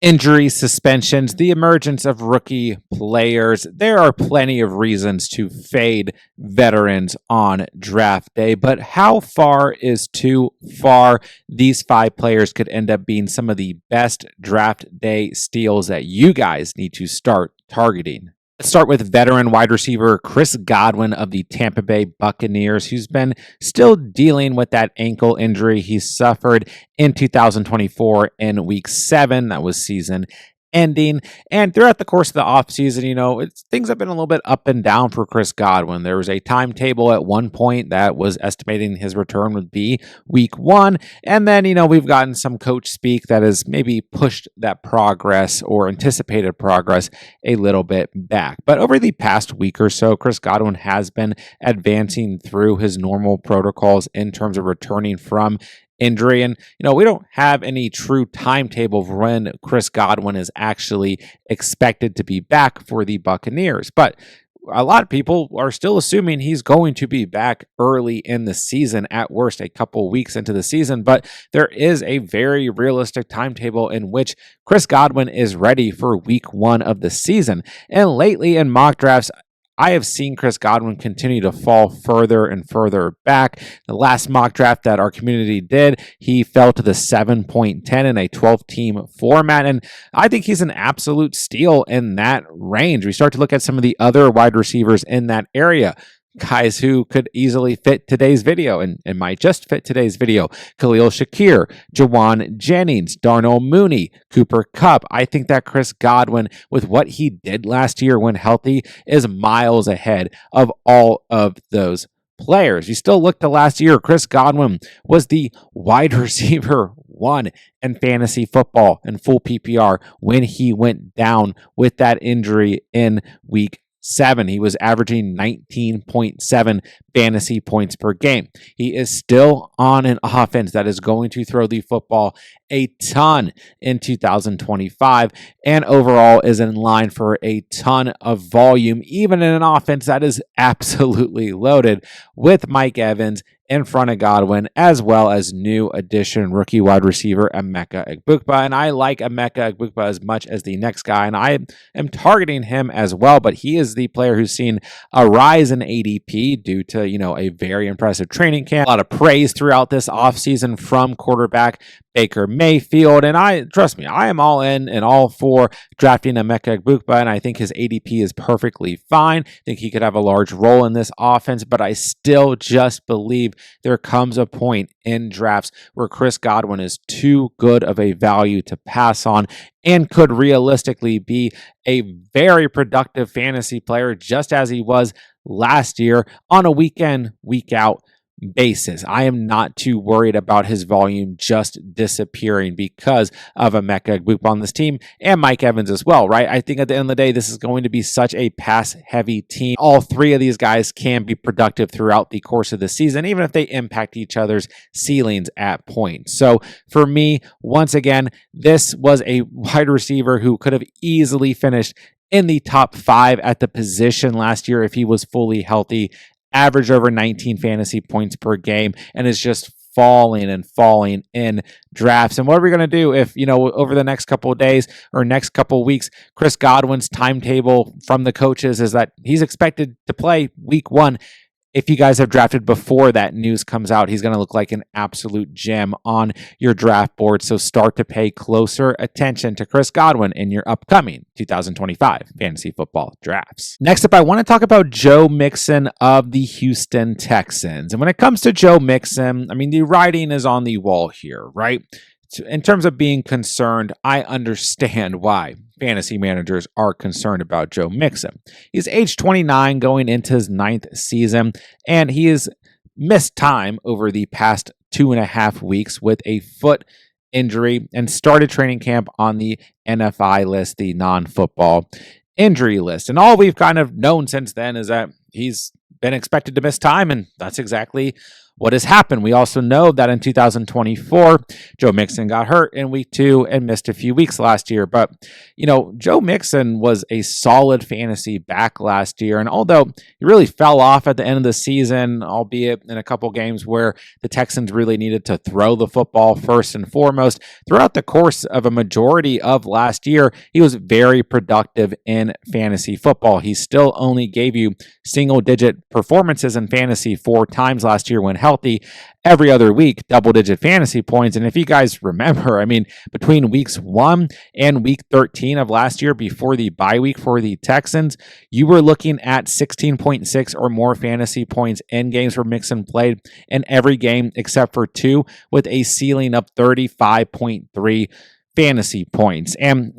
Injury suspensions, the emergence of rookie players. There are plenty of reasons to fade veterans on draft day, but how far is too far? These five players could end up being some of the best draft day steals that you guys need to start targeting. Let's start with veteran wide receiver Chris Godwin of the Tampa Bay Buccaneers, who's been still dealing with that ankle injury he suffered in 2024 in week 7. That was season ending. And throughout the course of the offseason, things have been a little bit up and down for Chris Godwin. There was a timetable at one point that was estimating his return would be week 1. And then, we've gotten some coach speak that has maybe pushed that progress or anticipated progress a little bit back. But over the past week or so, Chris Godwin has been advancing through his normal protocols in terms of returning from injury. And, we don't have any true timetable of when Chris Godwin is actually expected to be back for the Buccaneers. But a lot of people are still assuming he's going to be back early in the season, at worst a couple weeks into the season. But there is a very realistic timetable in which Chris Godwin is ready for week 1 of the season. And lately in mock drafts, I have seen Chris Godwin continue to fall further and further back. The last mock draft that our community did, he fell to the 7.10 in a 12-team format, and I think he's an absolute steal in that range. We start to look at some of the other wide receivers in that area, guys who could easily fit today's video and might just fit today's video. Khalil Shakir, Jawan Jennings, Darnell Mooney, Cooper Kupp. I think that Chris Godwin, with what he did last year when healthy, is miles ahead of all of those players. You still look to last year, Chris Godwin was the wide receiver 1 in fantasy football and full PPR when he went down with that injury in week 7. He was averaging 19.7 fantasy points per game. He is still on an offense that is going to throw the football a ton in 2025 and overall is in line for a ton of volume, even in an offense that is absolutely loaded with Mike Evans in front of Godwin, as well as new addition rookie wide receiver Emeka Egbuka. And I like Emeka Egbuka as much as the next guy, and I am targeting him as well, but he is the player who's seen a rise in ADP due to, a very impressive training camp. A lot of praise throughout this offseason from quarterback Baker Mayfield, and I am all in and all for drafting Emeka Egbuka, and I think his ADP is perfectly fine. I think he could have a large role in this offense, but I still just believe there comes a point in drafts where Chris Godwin is too good of a value to pass on and could realistically be a very productive fantasy player, just as he was last year on a week in, week out basis. I am not too worried about his volume just disappearing because of Emeka Egbuka on this team and Mike Evans as well, right? I think at the end of the day, this is going to be such a pass-heavy team. All three of these guys can be productive throughout the course of the season, even if they impact each other's ceilings at points. So for me, once again, this was a wide receiver who could have easily finished in the top 5 at the position last year if he was fully healthy, averaged over 19 fantasy points per game, and is just falling and falling in drafts. And what are we going to do if, over the next couple of days or next couple of weeks, Chris Godwin's timetable from the coaches is that he's expected to play week 1. If you guys have drafted before that news comes out, he's going to look like an absolute gem on your draft board. So start to pay closer attention to Chris Godwin in your upcoming 2025 fantasy football drafts. Next up, I want to talk about Joe Mixon of the Houston Texans. And when it comes to Joe Mixon, the writing is on the wall here, right? In terms of being concerned, I understand why fantasy managers are concerned about Joe Mixon. He's age 29 going into his 9th season, and he has missed time over the past 2.5 weeks with a foot injury and started training camp on the NFI list, the non-football injury list. And all we've kind of known since then is that he's been expected to miss time, and that's exactly what has happened. We also know that in 2024, Joe Mixon got hurt in week 2 and missed a few weeks last year. But, Joe Mixon was a solid fantasy back last year. And although he really fell off at the end of the season, albeit in a couple games where the Texans really needed to throw the football first and foremost, throughout the course of a majority of last year, he was very productive in fantasy football. He still only gave you single-digit performances in fantasy 4 times last year when healthy. Every other week, double-digit fantasy points. And if you guys remember, between weeks 1 and week 13 of last year, before the bye week for the Texans, you were looking at 16.6 or more fantasy points in games where Mixon played in every game except for 2, with a ceiling of 35.3 fantasy points. And,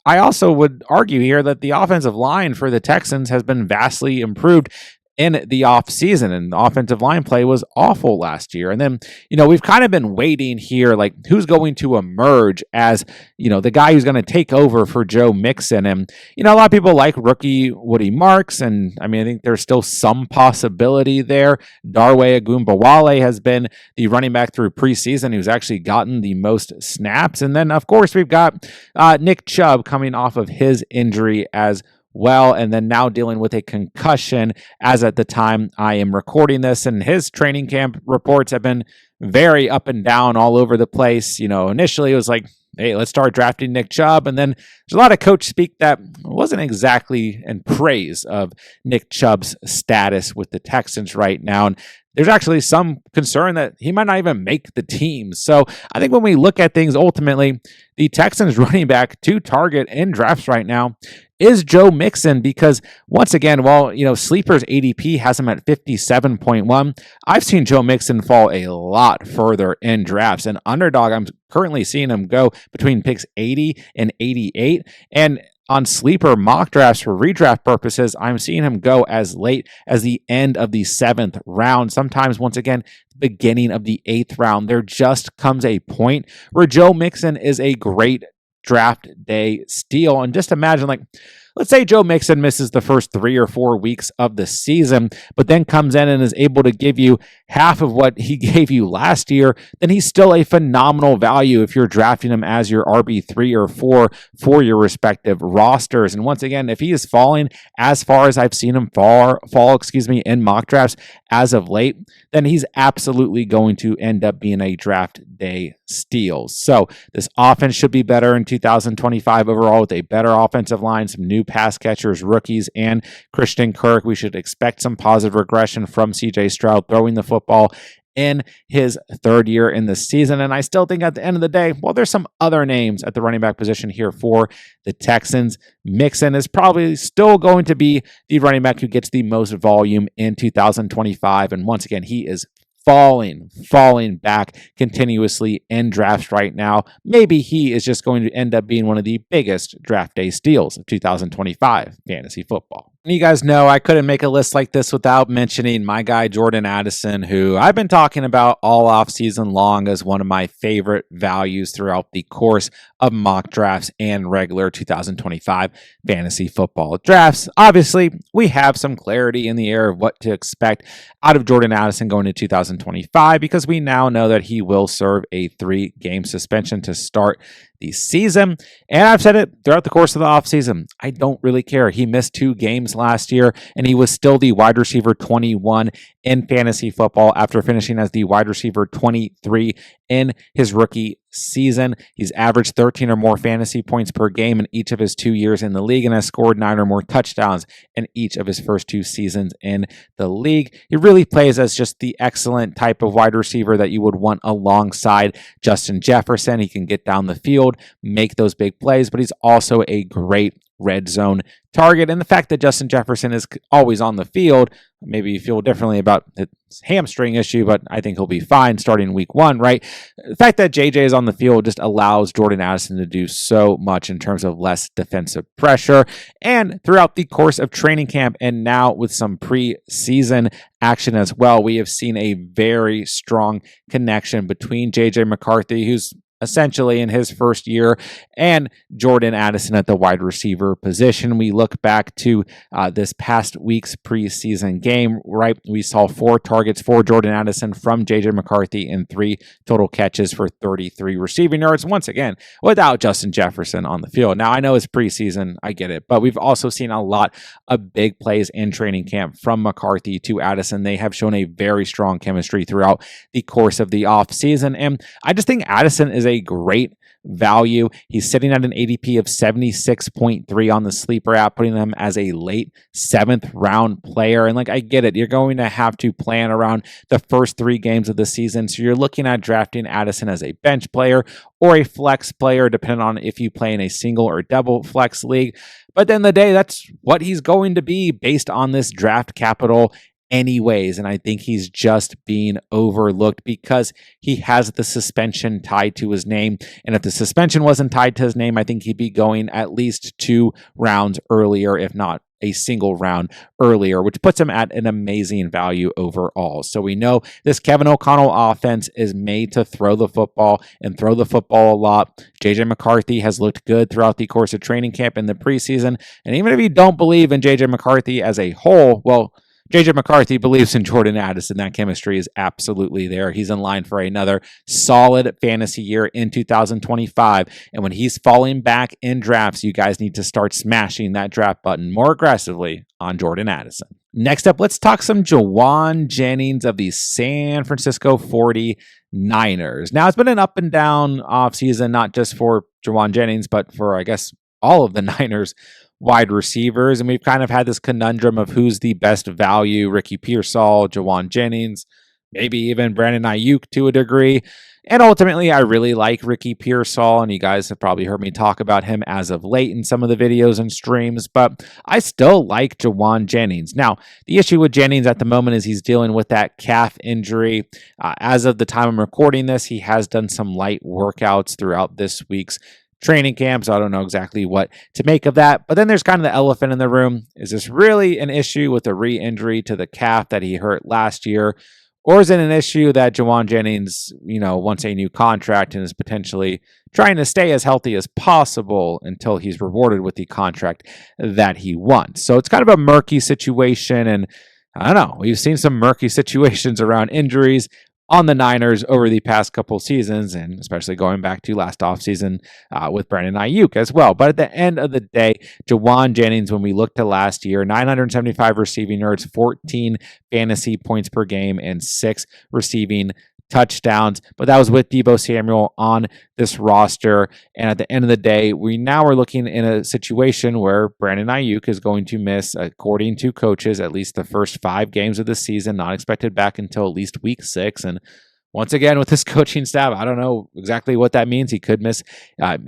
I also would argue here that the offensive line for the Texans has been vastly improved in the offseason, and the offensive line play was awful last year. And then, we've kind of been waiting here, like who's going to emerge as, the guy who's going to take over for Joe Mixon. And, a lot of people like rookie Woody Marks, and I think there's still some possibility there. Darway Agumbawale has been the running back through preseason who's actually gotten the most snaps. And then, of course, we've got Nick Chubb coming off of his injury as well, and then now dealing with a concussion as at the time I am recording this. And his training camp reports have been very up and down all over the place. Initially it was like, hey, let's start drafting Nick Chubb. And then there's a lot of coach speak that wasn't exactly in praise of Nick Chubb's status with the Texans right now. And there's actually some concern that he might not even make the team. So I think when we look at things, ultimately, the Texans running back to target in drafts right now is Joe Mixon, because once again, while, Sleeper's ADP has him at 57.1, I've seen Joe Mixon fall a lot further in drafts. And Underdog, I'm currently seeing him go between picks 80 and 88. And on Sleeper mock drafts for redraft purposes, I'm seeing him go as late as the end of the 7th round. Sometimes, once again, beginning of the 8th round. There just comes a point where Joe Mixon is a great draft day steal. And just imagine, let's say Joe Mixon misses the first 3 or 4 weeks of the season, but then comes in and is able to give you half of what he gave you last year, then he's still a phenomenal value if you're drafting him as your RB3 or 4 for your respective rosters. And once again, if he is falling as far as I've seen him fall, in mock drafts as of late, then he's absolutely going to end up being a draft day steal. So this offense should be better in 2025 overall, with a better offensive line, some new pass catchers, rookies, and Christian Kirk. We should expect some positive regression from CJ Stroud throwing the football in his 3rd year in the season. And I still think at the end of the day, there's some other names at the running back position here for the Texans. Mixon is probably still going to be the running back who gets the most volume in 2025. And once again, he is falling back continuously in drafts right now. Maybe he is just going to end up being one of the biggest draft day steals of 2025 fantasy football. And you guys know I couldn't make a list like this without mentioning my guy Jordan Addison, who I've been talking about all offseason long as one of my favorite values throughout the course of mock drafts and regular 2025 fantasy football drafts. Obviously, we have some clarity in the air of what to expect out of Jordan Addison going to 2025, because we now know that he will serve a 3-game suspension to start the season. And I've said it throughout the course of the offseason, I don't really care. He missed 2 games last year, and he was still the wide receiver 21 in fantasy football after finishing as the wide receiver 23 in his rookie season. He's averaged 13 or more fantasy points per game in each of his 2 years in the league, and has scored 9 or more touchdowns in each of his first 2 seasons in the league. He really plays as just the excellent type of wide receiver that you would want alongside Justin Jefferson. He can get down the field, make those big plays, but he's also a great red zone target. And the fact that Justin Jefferson is always on the field, maybe you feel differently about his hamstring issue, but I think he'll be fine starting week 1, right? The fact that JJ is on the field just allows Jordan Addison to do so much in terms of less defensive pressure. And throughout the course of training camp, and now with some preseason action as well, we have seen a very strong connection between JJ McCarthy, who's essentially in his first year, and Jordan Addison at the wide receiver position. We look back to this past week's preseason game, right? We saw 4 targets for Jordan Addison from J.J. McCarthy and 3 total catches for 33 receiving yards, once again, without Justin Jefferson on the field. Now, I know it's preseason, I get it, but we've also seen a lot of big plays in training camp from McCarthy to Addison. They have shown a very strong chemistry throughout the course of the offseason, and I just think Addison is a great value. He's sitting at an ADP of 76.3 on the sleeper app, putting them as a late 7th round player. And I get it. You're going to have to plan around the first 3 games of the season. So you're looking at drafting Addison as a bench player or a flex player, depending on if you play in a single or double flex league. But at the end of the day, that's what he's going to be based on this draft capital anyways, and I think he's just being overlooked because he has the suspension tied to his name, and if the suspension wasn't tied to his name, I think he'd be going at least 2 rounds earlier, if not a single round earlier, which puts him at an amazing value overall. So we know this Kevin O'Connell offense is made to throw the football and throw the football a lot. J.J. McCarthy has looked good throughout the course of training camp in the preseason, and even if you don't believe in J.J. McCarthy as a whole, well, J.J. McCarthy believes in Jordan Addison. That chemistry is absolutely there. He's in line for another solid fantasy year in 2025. And when he's falling back in drafts, you guys need to start smashing that draft button more aggressively on Jordan Addison. Next up, let's talk some Jawan Jennings of the San Francisco 49ers. Now, it's been an up and down offseason, not just for Jawan Jennings, but for, I guess, all of the Niners wide receivers, and we've kind of had this conundrum of who's the best value: Ricky Pearsall, Jawan Jennings, maybe even Brandon Ayuk to a degree. And ultimately, I really like Ricky Pearsall, and you guys have probably heard me talk about him as of late in some of the videos and streams, but I still like Jawan Jennings. Now, the issue with Jennings at the moment is he's dealing with that calf injury. As of the time I'm recording this, he has done some light workouts throughout this week's training camp, so I don't know exactly what to make of that. But then there's kind of the elephant in the room. Is this really an issue with a re-injury to the calf that he hurt last year? Or is it an issue that Jawan Jennings, wants a new contract and is potentially trying to stay as healthy as possible until he's rewarded with the contract that he wants? So it's kind of a murky situation, and I don't know. We've seen some murky situations around injuries on the Niners over the past couple seasons, and especially going back to last offseason with Brandon Ayuk as well. But at the end of the day, Jawan Jennings, when we look to last year, 975 receiving yards, 14 fantasy points per game, and 6 receiving touchdowns, but that was with Deebo Samuel on this roster. And at the end of the day, we now are looking in a situation where Brandon Ayuk is going to miss, according to coaches, at least the first 5 games of the season, not expected back until at least week 6. And once again, with this coaching staff, I don't know exactly what that means. He could miss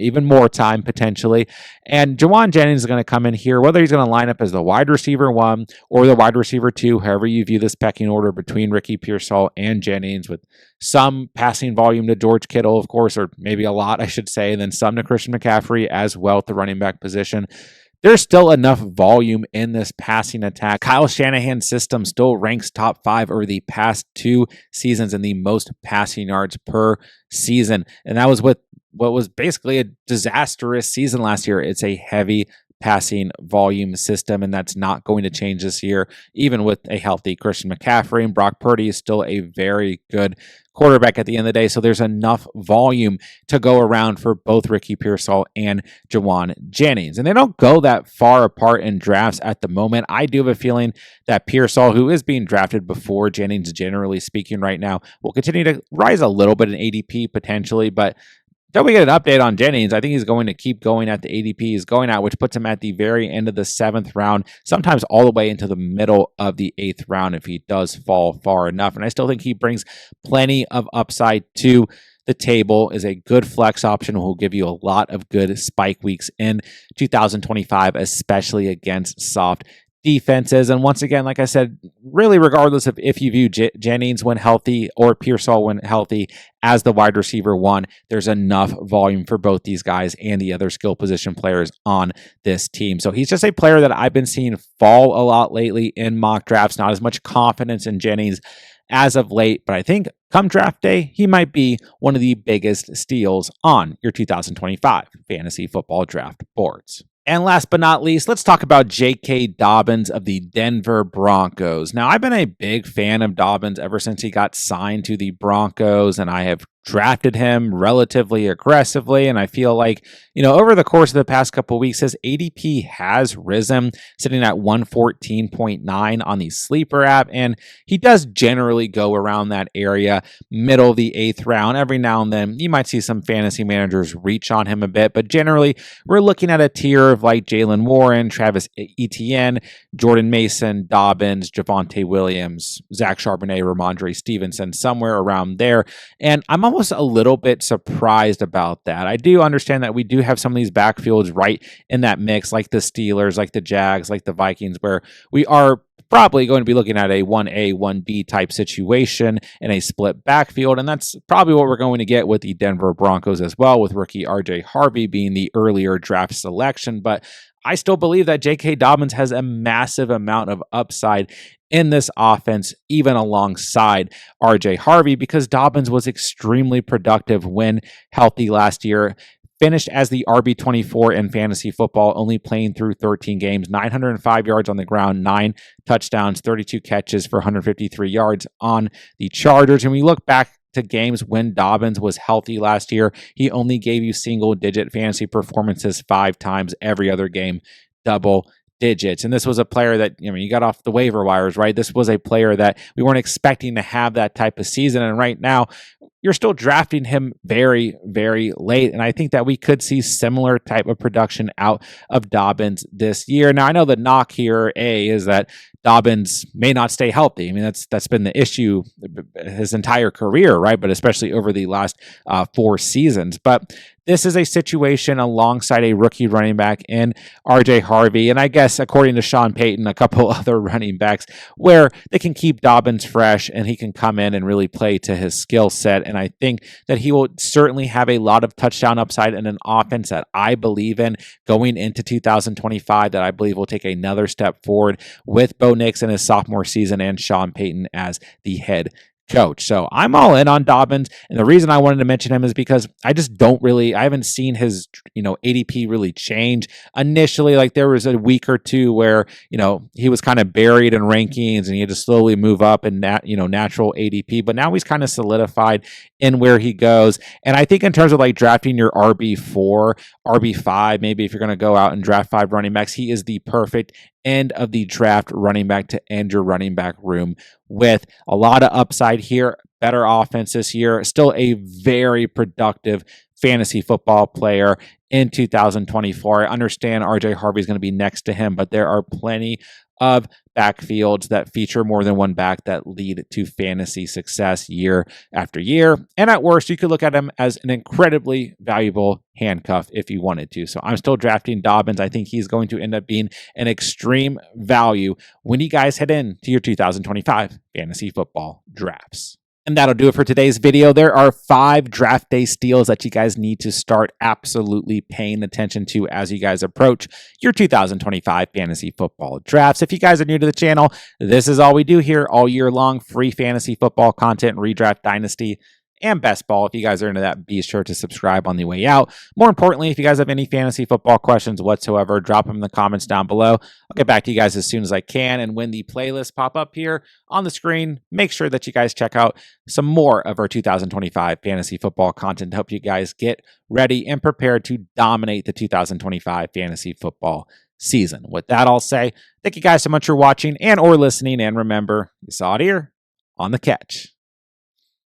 even more time potentially. And Jawan Jennings is going to come in here, whether he's going to line up as the wide receiver 1 or the wide receiver 2, however you view this pecking order between Ricky Pearsall and Jennings, with some passing volume to George Kittle, of course, or maybe a lot, I should say, and then some to Christian McCaffrey as well at the running back position. There's still enough volume in this passing attack. Kyle Shanahan's system still ranks top 5 over the past 2 seasons in the most passing yards per season. And that was with what was basically a disastrous season last year. It's a heavy passing volume system, and that's not going to change this year, even with a healthy Christian McCaffrey. And Brock Purdy is still a very good quarterback at the end of the day, so there's enough volume to go around for both Ricky Pearsall and Jawan Jennings. And they don't go that far apart in drafts at the moment. I do have a feeling that Pearsall, who is being drafted before Jennings, generally speaking right now, will continue to rise a little bit in ADP potentially, but until we get an update on Jennings, I think he's going to keep going at the ADP he's going at, which puts him at the very end of the 7th round, sometimes all the way into the middle of the 8th round if he does fall far enough. And I still think he brings plenty of upside to the table, is a good flex option, will give you a lot of good spike weeks in 2025, especially against soft defenses. And once again, like I said, really regardless of if you view Jennings when healthy or Pearsall when healthy as the wide receiver 1, there's enough volume for both these guys and the other skill position players on this team. So he's just a player that I've been seeing fall a lot lately in mock drafts. Not as much confidence in Jennings as of late, but I think come draft day, he might be one of the biggest steals on your 2025 fantasy football draft boards. And last but not least, let's talk about J.K. Dobbins of the Denver Broncos. Now, I've been a big fan of Dobbins ever since he got signed to the Broncos, and I have drafted him relatively aggressively. And I feel like, over the course of the past couple of weeks, his ADP has risen, sitting at 114.9 on the Sleeper app. And he does generally go around that area, middle of the 8th round. Every now and then, you might see some fantasy managers reach on him a bit. But generally, we're looking at a tier of like Jalen Warren, Travis Etienne, Jordan Mason, Dobbins, Javonte Williams, Zach Charbonnet, Ramondre Stevenson, somewhere around there. And I'm almost a little bit surprised about that. I do understand that we do have some of these backfields right in that mix, like the Steelers, like the Jags, like the Vikings, where we are probably going to be looking at a 1A, 1B type situation in a split backfield. And that's probably what we're going to get with the Denver Broncos as well, with rookie RJ Harvey being the earlier draft selection. But I still believe that J.K. Dobbins has a massive amount of upside in this offense, even alongside RJ Harvey, because Dobbins was extremely productive when healthy last year. Finished as the RB24 in fantasy football, only playing through 13 games, 905 yards on the ground, 9 touchdowns, 32 catches for 153 yards on the Chargers. And we look back to games when Dobbins was healthy last year, he only gave you single-digit fantasy performances 5 times. Every other game, double digits. And this was a player that, you got off the waiver wires, right? This was a player that we weren't expecting to have that type of season. And right now, you're still drafting him very, very late. And I think that we could see similar type of production out of Dobbins this year. Now, I know the knock here, is that Dobbins may not stay healthy. I mean, that's been the issue his entire career, right? But especially over the last 4 seasons. But this is a situation alongside a rookie running back in RJ Harvey. And I guess, according to Sean Payton, a couple other running backs, where they can keep Dobbins fresh and he can come in and really play to his skill set. And I think that he will certainly have a lot of touchdown upside in an offense that I believe in going into 2025, that I believe will take another step forward with Bo Nix in his sophomore season and Sean Payton as the head coach. So I'm all in on Dobbins. And the reason I wanted to mention him is because I haven't seen his, ADP really change. Initially, like there was a week or two where, he was kind of buried in rankings and he had to slowly move up in that, natural ADP. But now he's kind of solidified in where he goes. And I think in terms of like drafting your RB4, RB5, maybe if you're going to go out and draft 5 running backs, he is the perfect end of the draft running back to end your running back room with. A lot of upside here, better offense this year, still a very productive fantasy football player in 2024. I understand RJ Harvey is going to be next to him, but there are plenty of backfields that feature more than one back that lead to fantasy success year after year. And at worst, you could look at him as an incredibly valuable handcuff if you wanted to. So I'm still drafting Dobbins. I think he's going to end up being an extreme value when you guys head into your 2025 fantasy football drafts. And that'll do it for today's video. There are 5 draft day steals that you guys need to start absolutely paying attention to as you guys approach your 2025 fantasy football drafts. If you guys are new to the channel, this is all we do here all year long. Free fantasy football content, redraft, dynasty, and best ball. If you guys are into that, be sure to subscribe on the way out. More importantly, if you guys have any fantasy football questions whatsoever, drop them in the comments down below. I'll get back to you guys as soon as I can. And when the playlists pop up here on the screen, make sure that you guys check out some more of our 2025 fantasy football content to help you guys get ready and prepared to dominate the 2025 fantasy football season. With that, I'll say thank you guys so much for watching and or listening. And remember, you saw it here on The Catch.